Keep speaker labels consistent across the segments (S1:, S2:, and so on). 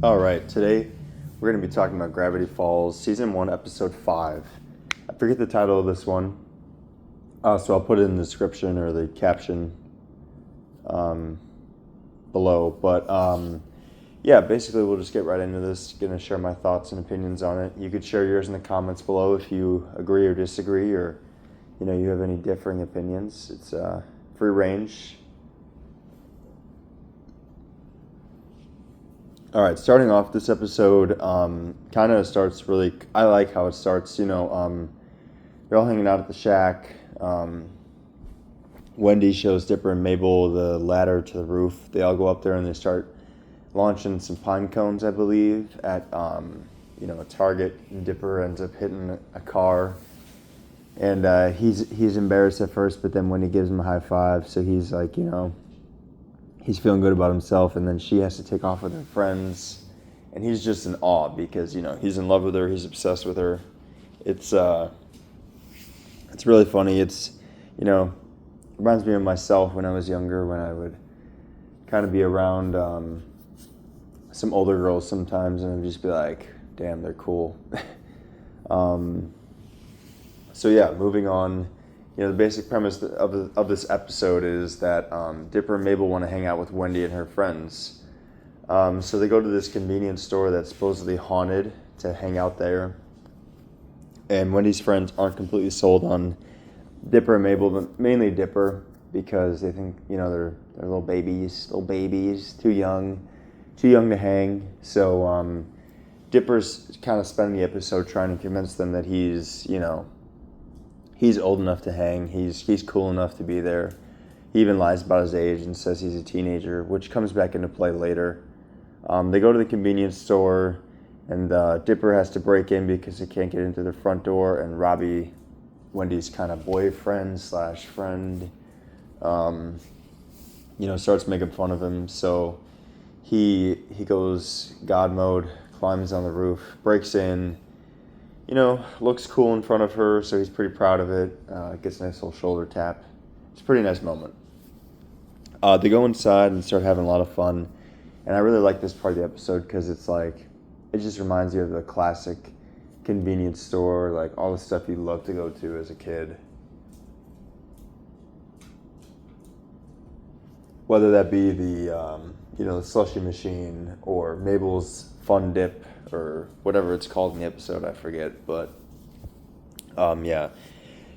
S1: All right, today we're going to be talking about Gravity Falls, Season 1, Episode 5. I forget the title of this one, so I'll put it in the description or the caption below. But yeah, basically we'll just get right into this. Going to share my thoughts and opinions on it. You could share yours in the comments below if you agree or disagree, or you have any differing opinions. It's free range. All right, starting off this episode, kind of starts really. I like how it starts. They're all hanging out at the shack. Wendy shows Dipper and Mabel the ladder to the roof. They all go up there and they start launching some pine cones, I believe, at a Target. And Dipper ends up hitting a car, and he's embarrassed at first, but then Wendy gives him a high five, so he's like, he's feeling good about himself, and then she has to take off with her friends, and he's just in awe because, he's in love with her, he's obsessed with her. It's really funny. It's, reminds me of myself when I was younger, when I would kind of be around some older girls sometimes, and I'd just be like, damn, they're cool. So yeah, moving on. The basic premise of this episode is that Dipper and Mabel want to hang out with Wendy and her friends. So they go to this convenience store that's supposedly haunted to hang out there. And Wendy's friends aren't completely sold on Dipper and Mabel, but mainly Dipper, because they think, they're little babies, too young to hang. So Dipper's kind of spending the episode trying to convince them that he's old enough to hang. He's cool enough to be there. He even lies about his age and says he's a teenager, which comes back into play later. They go to the convenience store, and Dipper has to break in because he can't get into the front door, and Robbie, Wendy's kind of boyfriend / friend, starts making fun of him. So he goes God mode, climbs on the roof, breaks in, looks cool in front of her, so he's pretty proud of it. Gets a nice little shoulder tap. It's a pretty nice moment. They go inside and start having a lot of fun, and I really like this part of the episode because it's like, it just reminds you of the classic convenience store, like all the stuff you love to go to as a kid. Whether that be the the slushy machine or Mabel's Fun Dip or whatever it's called in the episode, I forget. But yeah,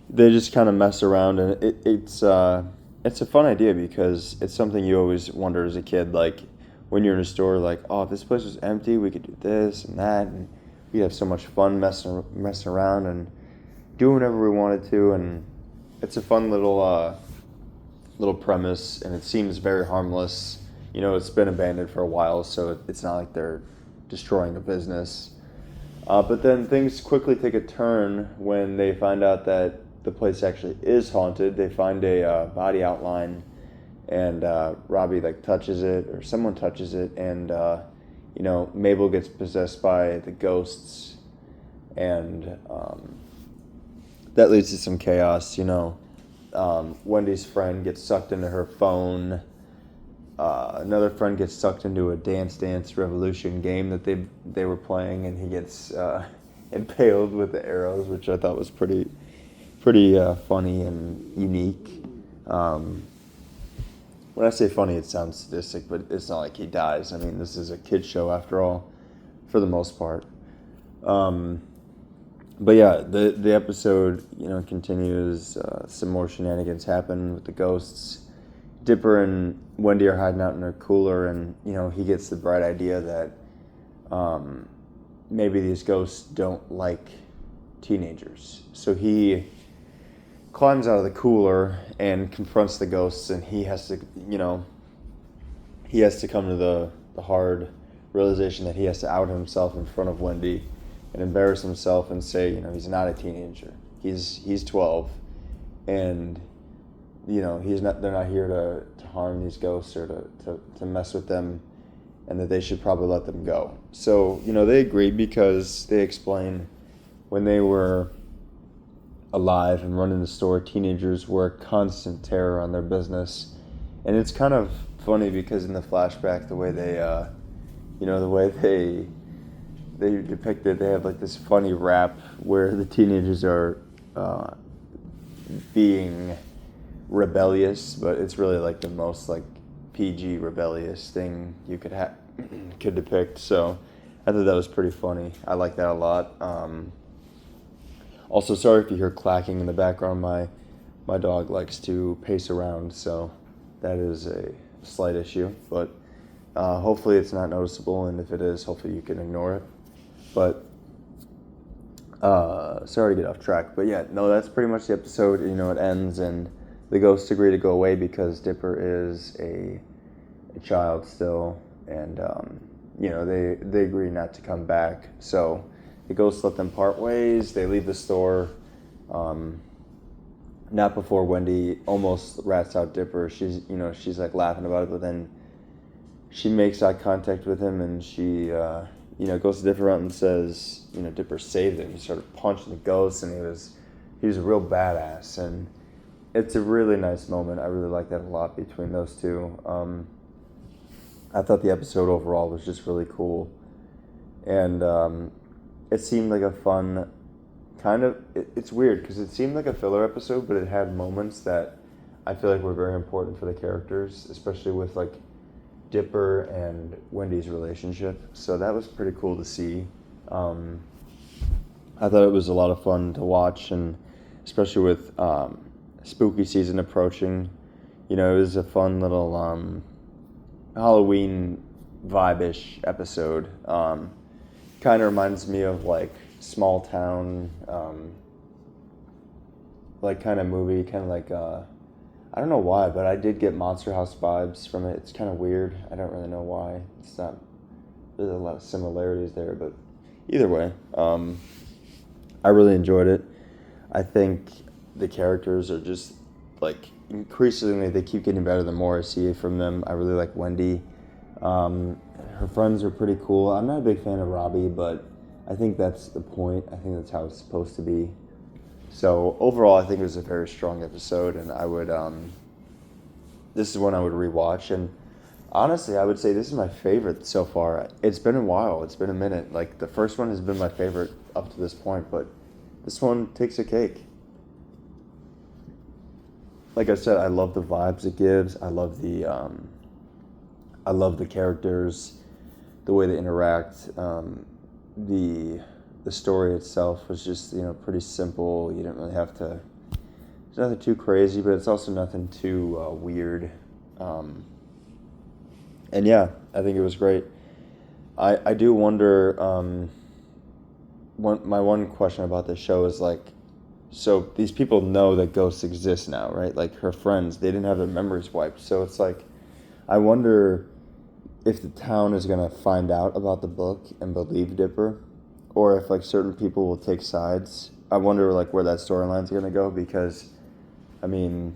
S1: they just kind of mess around, and it's a fun idea because it's something you always wonder as a kid, like when you're in a store, like, oh, if this place was empty, we could do this and that, and we have so much fun messing around and doing whatever we wanted to. And it's a fun little premise, and it seems very harmless. It's been abandoned for a while, so it's not like they're destroying a business. But then things quickly take a turn when they find out that the place actually is haunted. They find a body outline, and Robbie touches it, or someone touches it, and Mabel gets possessed by the ghosts, and that leads to some chaos. Wendy's friend gets sucked into her phone. Another friend gets sucked into a Dance Dance Revolution game that they were playing, and he gets impaled with the arrows, which I thought was pretty funny and unique. When I say funny, it sounds sadistic, but it's not like he dies. I mean, this is a kid's show after all, for the most part. But yeah, the episode continues. Some more shenanigans happen with the ghosts. Dipper and Wendy are hiding out in their cooler, and he gets the bright idea that maybe these ghosts don't like teenagers. So he climbs out of the cooler and confronts the ghosts, and he has to come to the hard realization that he has to out himself in front of Wendy and embarrass himself and say, he's not a teenager. He's 12, and they're not here to harm these ghosts or to mess with them, and that they should probably let them go. So, they agree because they explain when they were alive and running the store, teenagers were a constant terror on their business. And it's kind of funny because in the flashback, the way they The way they depict it, they have like this funny rap where the teenagers are being rebellious, but it's really like the most like PG rebellious thing you could depict. So I thought that was pretty funny. I like that a lot. Also, sorry if you hear clacking in the background. My dog likes to pace around, so that is a slight issue. But hopefully it's not noticeable, and if it is, hopefully you can ignore it. But sorry to get off track. But yeah, no, that's pretty much the episode. It ends, and the ghosts agree to go away because Dipper is a child still, and they agree not to come back. So the ghosts let them part ways. They leave the store. Not before Wendy almost rats out Dipper. She's like laughing about it, but then she makes eye contact with him, and she goes to Dipper out and says, Dipper saved him. He started punching the ghost, and he was a real badass, and it's a really nice moment. I really like that a lot between those two. I thought the episode overall was just really cool, and it seemed like a fun it's weird because it seemed like a filler episode, but it had moments that I feel like were very important for the characters, especially with like Dipper and Wendy's relationship. So that was pretty cool to see. I thought it was a lot of fun to watch, and especially with spooky season approaching, it was a fun little Halloween vibe-ish episode. Kind of reminds me of like small town, like kind of movie, kind of like I don't know why, but I did get Monster House vibes from it. It's kind of weird. I don't really know why. There's a lot of similarities there, but either way, I really enjoyed it. I think the characters are just like increasingly they keep getting better the more I see from them. I really like Wendy. Her friends are pretty cool. I'm not a big fan of Robbie, but I think that's the point. I think that's how it's supposed to be. So overall, I think it was a very strong episode, and I would, this is one I would rewatch. And honestly, I would say this is my favorite so far. It's been a while. It's been a minute. Like the first one has been my favorite up to this point, but this one takes a cake. Like I said, I love the vibes it gives. I love the characters, the way they interact. The story itself was just pretty simple. You didn't really have to. It's nothing too crazy, but it's also nothing too weird. And yeah, I think it was great. I do wonder. My one question about this show is like, so these people know that ghosts exist now, right? Like her friends, they didn't have their memories wiped, so it's like, I wonder if the town is gonna find out about the book and believe Dipper, or if like certain people will take sides. I wonder like where that storyline's gonna go, because I mean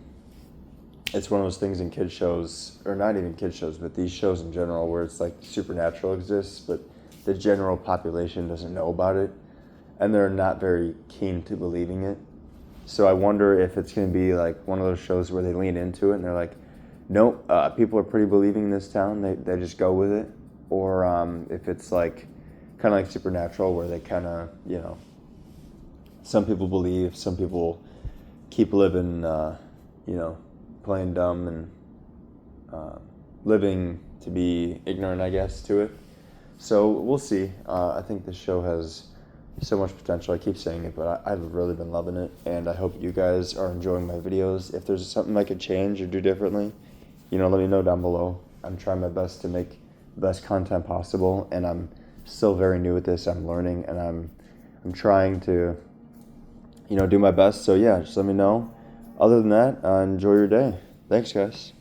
S1: it's one of those things in kids shows, or not even kids shows, but these shows in general, where it's like supernatural exists, but the general population doesn't know about it, and they're not very keen to believing it. So I wonder if it's gonna be like one of those shows where they lean into it and they're like, nope, people are pretty believing in this town, they just go with it. Or if it's like kind of like Supernatural, where they kind of, some people believe, some people keep living, playing dumb and living to be ignorant, I guess, to it. So we'll see. I think this show has so much potential. I keep saying it, but I've really been loving it, and I hope you guys are enjoying my videos. If there's something I could change or do differently, let me know down below. I'm trying my best to make the best content possible, and I'm still very new at this. I'm learning, and I'm trying to, do my best. So yeah, just let me know. Other than that, enjoy your day. Thanks, guys.